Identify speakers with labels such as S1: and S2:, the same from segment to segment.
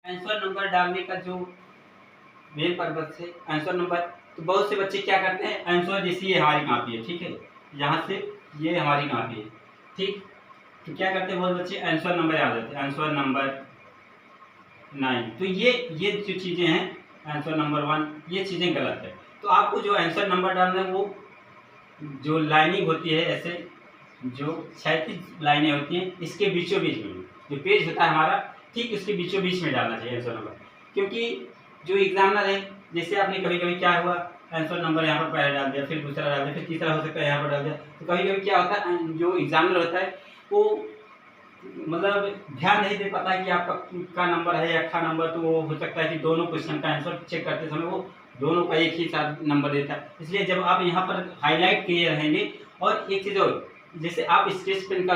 S1: Answer number डालने का जो मेन पर्पस है आंसर नंबर, तो बहुत से बच्चे क्या करते हैं, आंसर जैसे ये हमारी कॉपी है, ठीक है, यहाँ से ये हमारी कॉपी है, ठीक, तो क्या करते हैं बहुत बच्चे आंसर नंबर याद रहते हैं, आंसर नंबर 9। तो ये जो चीज़ें हैं आंसर नंबर 1, ये चीज़ें गलत है। तो आपको जो आंसर नंबर डालना है वो जो लाइनिंग होती है, ऐसे जो 36 लाइनें होती हैं, इसके बीचों बीच में जो पेज होता है हमारा, ठीक उसके बीचों बीच में डालना चाहिए आंसर नंबर। क्योंकि जो एग्जामिनर है, जैसे आपने कभी कभी क्या हुआ, आंसर नंबर यहाँ पर पहले डाल दिया, फिर दूसरा डाल दिया, फिर तीसरा हो सकता है यहाँ पर डाल दिया, तो कभी कभी क्या होता है, जो एग्जामिनर होता है वो मतलब ध्यान नहीं दे पाता है कि आपका नंबर है या खा नंबर, तो वो हो सकता है कि दोनों क्वेश्चन का आंसर चेक करते समय वो दोनों का एक ही साथ नंबर देता है। इसलिए जब आप यहाँ पर हाईलाइट किए रहेंगे, और एक चीज़ और, जैसे आप स्केच पेन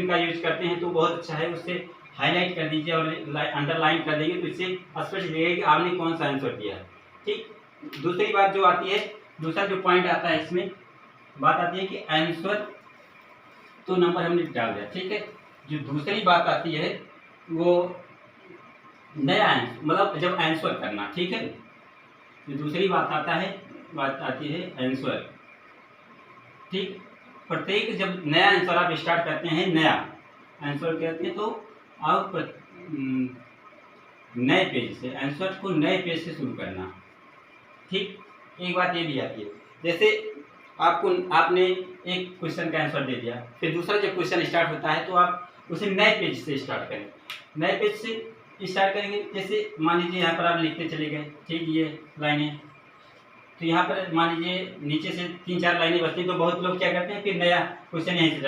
S1: का यूज करते हैं तो बहुत अच्छा है, उससे हाईलाइट कर दीजिए और अंडरलाइन कर देंगे, तो इससे स्पष्ट दिखेगा कि आपने कौन सा आंसर दिया है, ठीक। दूसरी बात जो आती है, दूसरा जो पॉइंट आता है इसमें बात आती है कि आंसर तो नंबर हमने डाल दिया, ठीक है। जो दूसरी बात आती है वो नया आंसर, मतलब जब आंसर करना, ठीक है। जो दूसरी बात आती है आंसर, ठीक। प्रत्येक जब नया आंसर आप स्टार्ट करते हैं, नया आंसर कहते हैं, तो आप नए पेज से आंसर को नए पेज से शुरू करना, ठीक। एक बात ये भी आती है, जैसे आपने एक क्वेश्चन का आंसर दे दिया, फिर दूसरा जब क्वेश्चन स्टार्ट होता है तो आप उसे नए पेज से स्टार्ट करें, नए पेज से स्टार्ट करेंगे। जैसे मान लीजिए यहाँ पर आप लिखते चले गए, ठीक, ये लाइनें, तो यहाँ पर मान लीजिए नीचे से 3-4 लाइनें बचती हैं, तो बहुत लोग क्या करते हैं, फिर नया क्वेश्चन यहीं से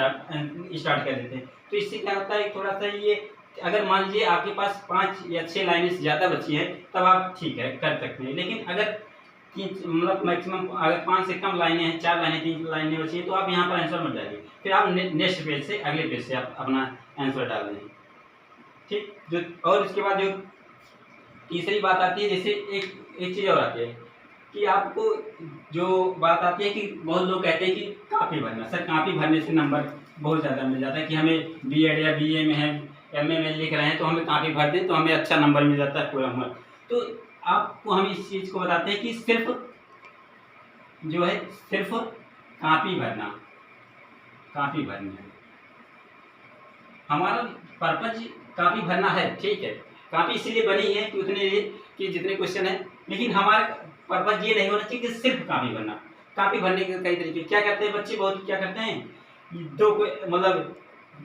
S1: स्टार्ट कर देते हैं। तो इससे क्या होता है, थोड़ा सा ये, अगर मान लीजिए आपके पास 5 या 6 लाइनें से ज़्यादा बची है, तब आप ठीक है कर सकते हैं। लेकिन अगर मतलब मैक्सिमम अगर 5 से कम लाइनें हैं, 4 लाइनें 3 लाइनें बची हैं, तो आप यहाँ पर आंसर मत डालिए, फिर आप नेक्स्ट पेज से, अगले पेज से आप अपना आंसर डाल दें, ठीक। जो और उसके बाद जो तीसरी बात आती है, जैसे एक चीज़ और आती है कि आपको जो बात आती है कि बहुत लोग कहते हैं कि कॉपी भरना, सर कॉपी भरने से नंबर बहुत ज़्यादा मिल जाता है, कि हमें बीएड या बीए में है, एमए में लिख रहे हैं, तो हमें कॉपी भर दें तो हमें अच्छा नंबर मिल जाता है पूरा नंबर। तो आपको हम इस चीज़ को बताते हैं कि सिर्फ कॉपी भरना है, हमारा पर्पज कॉपी भरना है, ठीक है। कॉपी इसीलिए बनी है कि उतने कि जितने क्वेश्चन है, लेकिन हमारा पर्पज ये नहीं होना चाहिए कि सिर्फ कॉपी भरना। कॉपी भरने के कई तरीके क्या करते हैं बच्चे, बहुत क्या करते हैं, दो मतलब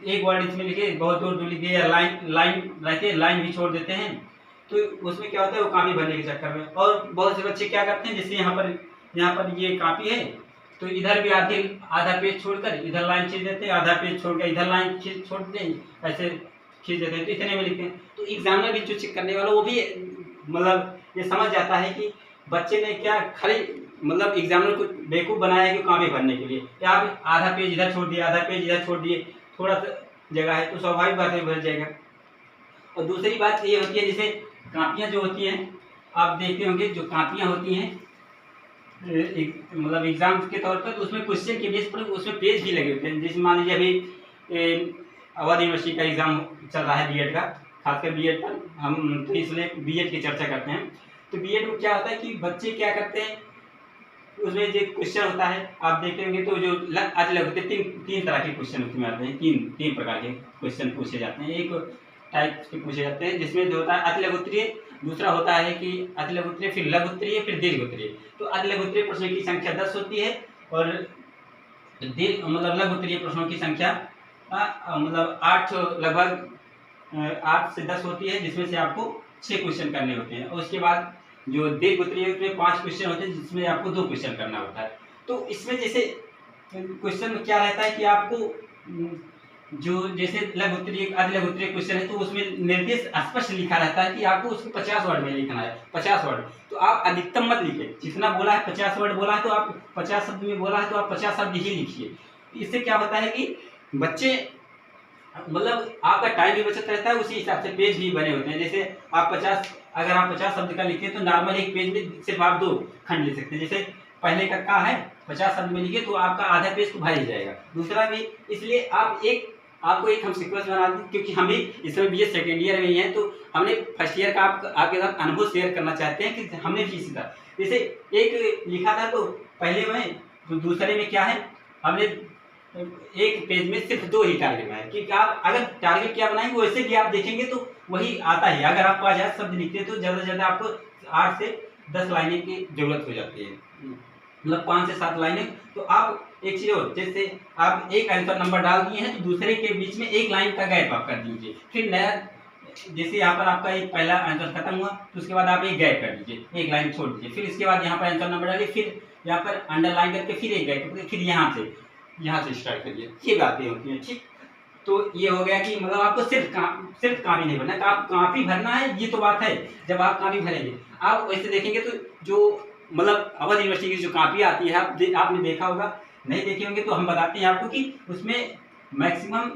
S1: एक वर्ड इसमें लिखे, बहुत दूर लिख दिया, लाइन रहती है, लाइन भी छोड़ देते हैं, तो उसमें क्या होता है, वो कॉपी भरने के चक्कर में। और बहुत से बच्चे क्या करते हैं, जैसे यहाँ पर ये कॉपी है, तो इधर भी आधा पेज छोड़कर इधर लाइन खींच देते हैं, आधा पेज छोड़कर इधर लाइन छोड़ देते हैं, ऐसे खींच देते हैं, तो इतने में लिखते हैं। तो एग्जामिनर भी जो चेक करने वाला वो भी मतलब ये समझ जाता है कि बच्चे ने क्या खाली मतलब एग्जामिनर को बेवकूफ़ बनाया है कि कॉपी भरने के लिए, या आप आधा पेज इधर छोड़ दिए, आधा पेज इधर छोड़ दिए, थोड़ा सा जगह है तो स्वाभाविक बात है भर जाएगा। और दूसरी बात ये होती है, जैसे कापियाँ जो होती हैं, आप देखते होंगे जो कापियाँ होती हैं मतलब एग्जाम के तौर पर, तो उसमें क्वेश्चन के बेस पर उसमें पेज भी लगे होते हैं। जैसे मान लीजिए अभी अवध यूनिवर्सिटी का एग्ज़ाम चल रहा है बीएड का, खासकर बीएड पर हम तो इसलिए बीएड की चर्चा करते हैं। तो बीएड में क्या होता है कि बच्चे क्या करते हैं, उसमें जो क्वेश्चन होता है आप देखते होंगे, तो जो अलग होते हैं, तीन तरह के क्वेश्चन उसमें आते हैं, तीन प्रकार के क्वेश्चन पूछे जाते हैं। एक टाइप के पूछे जाते हैं जिसमें जो होता है अति लघु उत्तरीय, दूसरा होता है कि अति लघु उत्तरीय, फिर लघु उत्तरीय, फिर दीर्घ उत्तरीय। तो अति लघु उत्तरीय प्रश्नों की संख्या 10 होती है, और मतलब लघु उत्तरीय प्रश्नों की संख्या मतलब 8 लगभग 8 से 10 होती है, जिसमें से आपको 6 क्वेश्चन करने होते हैं। और उसके बाद जो दीर्घ उत्तरीय में 5 क्वेश्चन होते हैं, जिसमें आपको 2 क्वेश्चन करना होता है। तो इसमें जैसे क्वेश्चन में क्या रहता है कि आपको जो जैसे लघु उत्तरीय अति लघु उत्तरीय क्वेश्चन है, तो उसमें निर्देश स्पष्ट लिखा रहता है कि आपको उसको 50 वर्ड में लिखना है, 50 वर्ड। तो आप अधिकतम मत लिखिए, जितना बोला है 50 वर्ड बोला है, तो आप 50 शब्द में बोला है तो आप 50 शब्द ही लिखिए। इससे क्या होता है कि बच्चे मतलब आपका टाइम भी बचत रहता है, उसी हिसाब से पेज भी बने होते हैं। जैसे अगर आप 50 शब्द का लिखते हैं, तो नॉर्मल एक पेज में सिर्फ आप 2 खंड लिख सकते हैं। जैसे पहले का है 50 शब्द में लिखे, तो आपका आधा पेज तो भर ही जाएगा, दूसरा भी। इसलिए आप एक आपको एक हम सीक्वेंस बना दें, क्योंकि हम भी इस समय BA सेकेंड ईयर में ही हैं, तो हमने फर्स्ट ईयर का आपके साथ अनुभव शेयर करना चाहते हैं कि हमने भी सीखा। जैसे एक लिखा था तो पहले में, तो दूसरे में क्या है, हमने एक पेज में सिर्फ 2 ही टारगेट बनाए कि आप अगर टारगेट क्या बनाएंगे वैसे भी आप देखेंगे तो वही आता है। अगर आप 5000 शब्द लिखते हैं तो ज़्यादा से ज़्यादा आपको 8 से 10 लाइनें की जरूरत हो जाती है, मतलब 5 से 7 लाइनें। तो आप एक चीज़ और, जैसे आप एक आंसर नंबर डाल दिए हैं तो दूसरे के बीच में 1 लाइन का गैप आप कर दीजिए, फिर नया, जैसे यहाँ पर आपका एक पहला आंसर खत्म हुआ तो उसके बाद आप एक गैप कर दीजिए, 1 लाइन छोड़ दीजिए, फिर इसके बाद यहाँ पर आंसर नंबर डालिए, फिर यहाँ पर अंडरलाइन करके फिर एक गैप, फिर यहाँ से स्टार्ट करिए। ये बातें होती हैं, ठीक। तो ये हो गया कि मतलब आपको सिर्फ कॉपी नहीं भरना, आप कॉपी भरना है, ये तो बात है। जब आप कॉपी भरेंगे, आप वैसे देखेंगे तो जो मतलब अवध यूनिवर्सिटी की जो कॉपी आती है, आपने देखा होगा, नहीं देखे होंगे तो हम बताते हैं आपको कि उसमें मैक्सिमम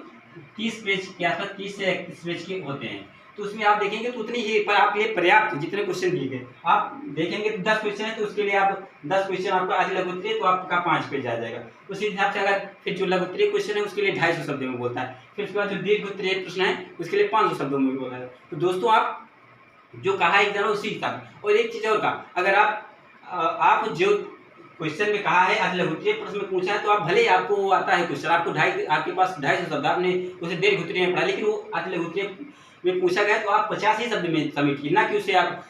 S1: 30 पेज के आसपास, 30 से 31 पेज के होते हैं। तो उसमें आप देखेंगे तो उतनी ही पर आपके लिए पर्याप्त, जितने क्वेश्चन दिए गए आप देखेंगे तो 10 क्वेश्चन है तो उसके लिए आप 10 क्वेश्चन आपका आज लघु उत्तरीय तो आपका 5 पेज आ जाएगा। उसी हिसाब से अगर फिर जो लघु उत्तरीय क्वेश्चन है उसके लिए 250 शब्दों में बोलता है, फिर उसके बाद जो दीर्घ उत्तरीय प्रश्न है उसके लिए 500 शब्दों में बोलता है। तो दोस्तों आप जो कहा एग्जाम उसी हिसाब। और एक चीज़ और कहा, अगर आप जो क्वेश्चन में कहा है आज लघु उत्तरीय प्रश्न में पूछा है तो आप भले ही आपको वो आता है क्वेश्चन, आपके पास 250 शब्द, आपने उसे दीर्घ उत्तरीय में पढ़ा, लेकिन वो आज लघु उत्तरीय में पूछा गया तो आप 50 ही शब्द में सबमिट कीजिए, ना कि उसे आप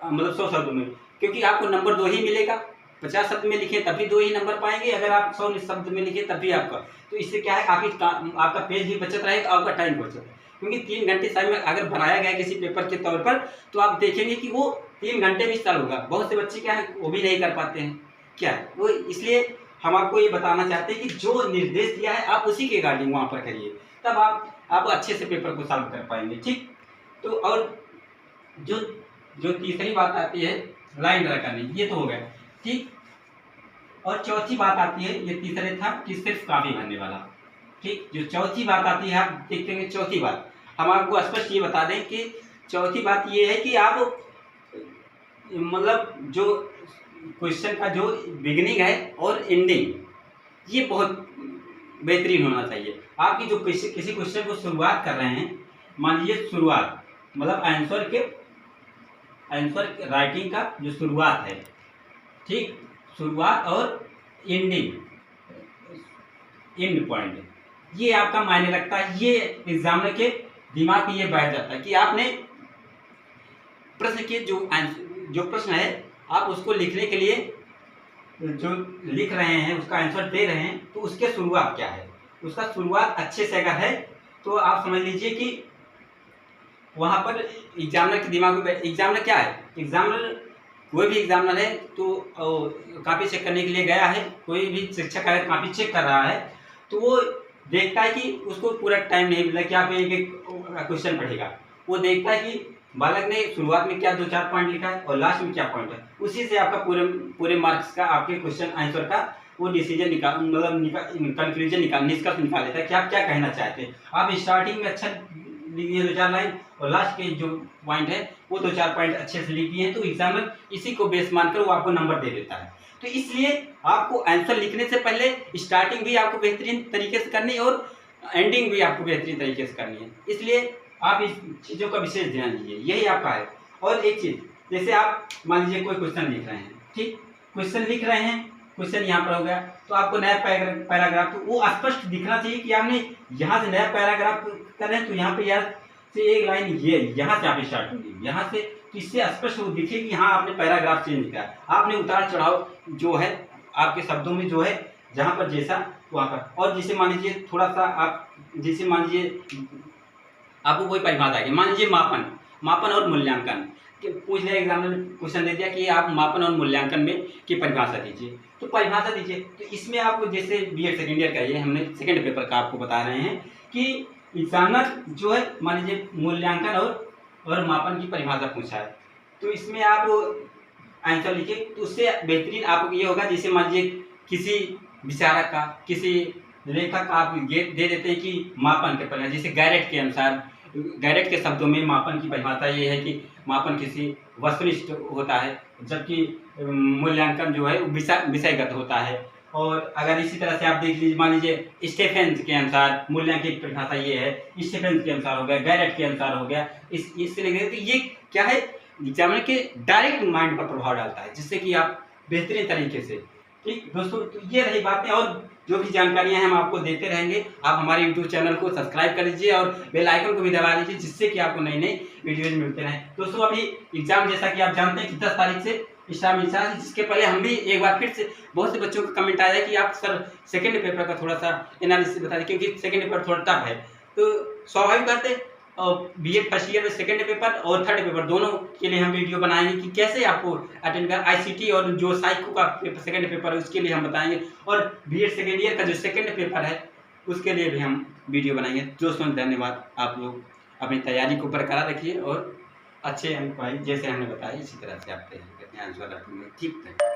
S1: मतलब 100 शब्द में, क्योंकि आपको नंबर 2 ही मिलेगा। 50 शब्द में लिखे तभी 2 ही नंबर पाएंगे, अगर आप 100 शब्द में लिखे तभी आपका। तो इससे क्या है, आपका पेज भी बचत रहेगा, आपका टाइम बचत, क्योंकि 3 घंटे समय अगर बनाया गया किसी पेपर के तौर पर तो आप देखेंगे कि वो 3 घंटे में सॉल्व होगा। बहुत से बच्चे क्या है वो भी नहीं कर पाते हैं, क्या है वो, इसलिए हम आपको ये बताना चाहते हैं कि जो निर्देश दिया है आप उसी के अकॉर्डिंग वहाँ पर करिए, तब आप अच्छे से पेपर को सॉल्व कर पाएंगे, ठीक। तो और जो तीसरी बात आती है लाइन ड्रा करनी, ये तो हो गया, ठीक। और चौथी बात आती है, ये तीसरे था कि सिर्फ कॉपी भरने वाला, ठीक। जो चौथी बात आती है आप देखेंगे, चौथी बात हम आपको स्पष्ट ये बता दें कि चौथी बात ये है कि आप मतलब जो क्वेश्चन का जो बिगिनिंग है और एंडिंग, ये बहुत बेहतरीन होना चाहिए। आपकी जो किसी क्वेश्चन को शुरुआत कर रहे हैं, मान लीजिए शुरुआत मतलब आंसर राइटिंग का जो शुरुआत है, ठीक, शुरुआत और एंड पॉइंट, ये आपका मायने रखता है। ये एग्जामिनर के दिमाग में ये बैठ जाता है कि आपने प्रश्न के जो प्रश्न है आप उसको लिखने के लिए जो लिख रहे हैं, उसका आंसर दे रहे हैं, तो उसके शुरुआत क्या है, उसका शुरुआत अच्छे से अगर है तो आप समझ लीजिए कि वहाँ पर एग्जामिनर के दिमाग में, एग्जामिनर क्या है, एग्जामिनर कोई भी एग्जामिनर है तो कॉपी चेक करने के लिए गया है, कोई भी शिक्षक अगर कॉपी चेक कर रहा है तो वो देखता है कि उसको पूरा टाइम नहीं मिला कि आप एक क्वेश्चन पढ़ेगा, वो देखता है कि बालक ने शुरुआत में क्या 2-4 पॉइंट लिखा है और लास्ट में क्या पॉइंट है, उसी से आपका पूरे मार्क्स का आपके क्वेश्चन आंसर का वो डिसीजन कंक्लूजन निष्कर्ष निकाल लेता है कि आप क्या कहना चाहते हैं। आप स्टार्टिंग में अच्छा लिख दिए 2-4 लाइन और लास्ट के जो पॉइंट है वो 2-4 पॉइंट अच्छे से लिख दिए हैं, तो एग्जामिनर इसी को बेस मानकर वो आपको नंबर दे देता है। तो इसलिए आपको आंसर लिखने से पहले स्टार्टिंग भी आपको बेहतरीन तरीके से करनी है और एंडिंग भी आपको बेहतरीन तरीके से करनी है, इसलिए आप इस चीज़ों का विशेष ध्यान दीजिए, यही आपका है। और एक चीज़, जैसे आप मान लीजिए कोई क्वेश्चन लिख रहे हैं, ठीक, क्वेश्चन लिख रहे हैं, क्वेश्चन यहाँ पर हो गया तो आपको नया पैराग्राफ तो वो स्पष्ट दिखना चाहिए कि आपने यहाँ से नया पैराग्राफ कर रहे हैं तो यहाँ पे यार से एक लाइन ये यहाँ से आप स्टार्ट होगी, यहाँ से, तो इससे स्पष्ट वो दिखे कि हाँ आपने पैराग्राफ चेंज किया, आपने उतार चढ़ाव जो है आपके शब्दों में जो है जहाँ पर जैसा वहाँ पर। और जैसे मान लीजिए थोड़ा सा आप, जैसे मान लीजिए आपको कोई परिभाषा है, मान लीजिए मापन और मूल्यांकन पूछ लिया, एग्जामिनर ने क्वेश्चन दे दिया कि आप मापन और मूल्यांकन में की परिभाषा दीजिए, तो परिभाषा दीजिए। तो इसमें आपको जैसे बीएड सेकेंड ईयर का ये हमने सेकेंड पेपर का आपको बता रहे हैं कि एग्जामिनर जो है मान लीजिए मूल्यांकन और मापन की परिभाषा पूछा है, तो इसमें आप आंसर लिखिए, तो उससे बेहतरीन आपको ये होगा, जैसे मान लीजिए किसी विचारक का, किसी लेखक आप दे देते हैं कि मापन के परिभाषा, जैसे गैरेट के अनुसार, गैरेट के शब्दों में मापन की परिभाषा ये है कि मापन किसी वस्तुनिष्ठ होता है, जबकि मूल्यांकन जो है विषयगत होता है। और अगर इसी तरह से आप देख लीजिए, मान लीजिए स्टेफेंस के अनुसार मूल्यांकित परिभाषा ये है, स्टेफेंस के अनुसार हो गया, गैरेट के अनुसार हो गया, इससे लेकर, तो ये क्या है, एग्जामिनर के डायरेक्ट माइंड पर प्रभाव डालता है, जिससे कि आप बेहतरीन तरीके से, ठीक दोस्तों। तो ये रही बातें, और जो भी जानकारियां हैं हम आपको देते रहेंगे। आप हमारे यूट्यूब चैनल को सब्सक्राइब कर लीजिए और बेल आइकन को भी दबा लीजिए, जिससे कि आपको नई नई वीडियोज मिलते रहें। दोस्तों अभी एग्जाम जैसा कि आप जानते हैं कि 10 तारीख से स्टार्ट मिलता है, जिसके पहले हम भी एक बार फिर से, बहुत से बच्चों का कमेंट आया कि आप सर सेकेंड पेपर का थोड़ा सा एनालिसिस बता दें, क्योंकि सेकेंड पेपर थोड़ा टफ है। तो स्वाभाविक बात है, और बीएड फर्स्ट ईयर में सेकेंड पेपर और थर्ड पेपर दोनों के लिए हम वीडियो बनाएंगे कि कैसे आपको अटेंड कर, आईसीटी और जो साइको का पेपर सेकेंड पेपर है उसके लिए हम बताएंगे, और बीएड सेकेंड ईयर का जो सेकेंड पेपर है उसके लिए भी हम वीडियो बनाएंगे। दोस्तों धन्यवाद, आप लोग अपनी तैयारी को बरकरार रखिए और अच्छे अंक पाइए, जैसे हमने बताया इसी तरह से आप तैयारी करते हैं, आंसर रखेंगे, ठीक है।